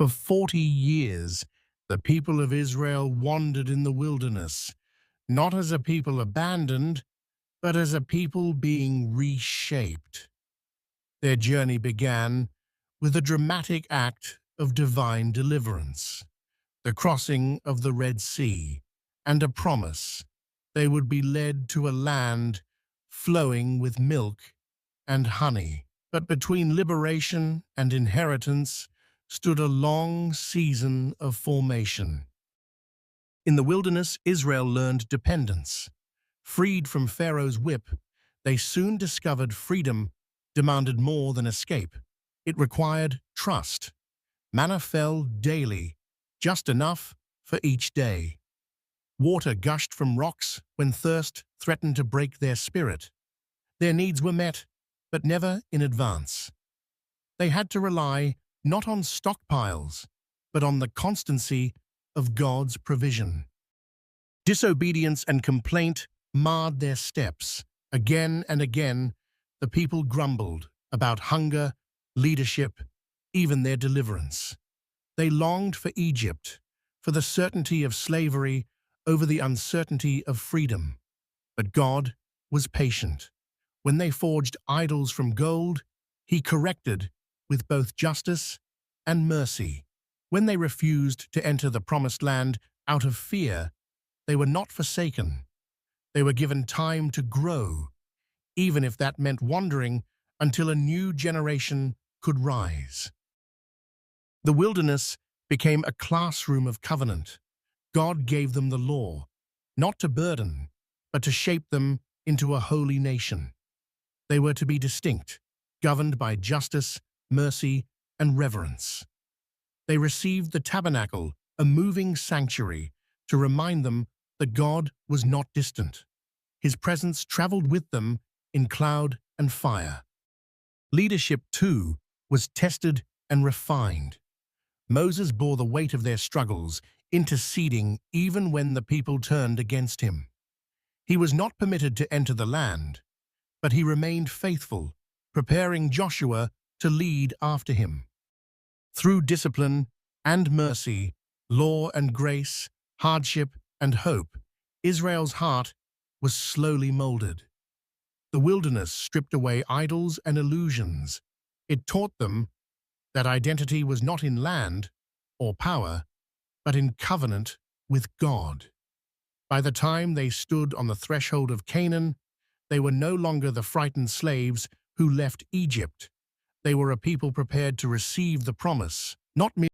For 40 years, the people of Israel wandered in the wilderness, not as a people abandoned, but as a people being reshaped. Their journey began with a dramatic act of divine deliverance, the crossing of the Red Sea, and a promise they would be led to a land flowing with milk and honey. But between liberation and inheritance stood a long season of formation. In the wilderness, Israel learned dependence. Freed from Pharaoh's whip, they soon discovered freedom demanded more than escape. It required trust. Manna fell daily, just enough for each day. Water gushed from rocks when thirst threatened to break their spirit. Their needs were met, but never in advance. They had to rely not on stockpiles, but on the constancy of God's provision. Disobedience and complaint marred their steps. Again and again, the people grumbled about hunger, leadership, even their deliverance. They longed for Egypt, for the certainty of slavery over the uncertainty of freedom. But God was patient. When they forged idols from gold, He corrected with both justice and mercy. When they refused to enter the promised land out of fear, they were not forsaken. They were given time to grow, even if that meant wandering until a new generation could rise. The wilderness became a classroom of covenant. God gave them the law, not to burden, but to shape them into a holy nation. They were to be distinct, governed by justice, mercy, and reverence. They received the tabernacle, a moving sanctuary, to remind them that God was not distant. His presence traveled with them in cloud and fire. Leadership, too, was tested and refined. Moses bore the weight of their struggles, interceding even when the people turned against him. He was not permitted to enter the land, but he remained faithful, preparing Joshua to lead after him. Through discipline and mercy, law and grace, hardship and hope, Israel's heart was slowly molded. The wilderness stripped away idols and illusions. It taught them that identity was not in land or power, but in covenant with God. By the time they stood on the threshold of Canaan, they were no longer the frightened slaves who left Egypt. They were a people prepared to receive the promise, not merely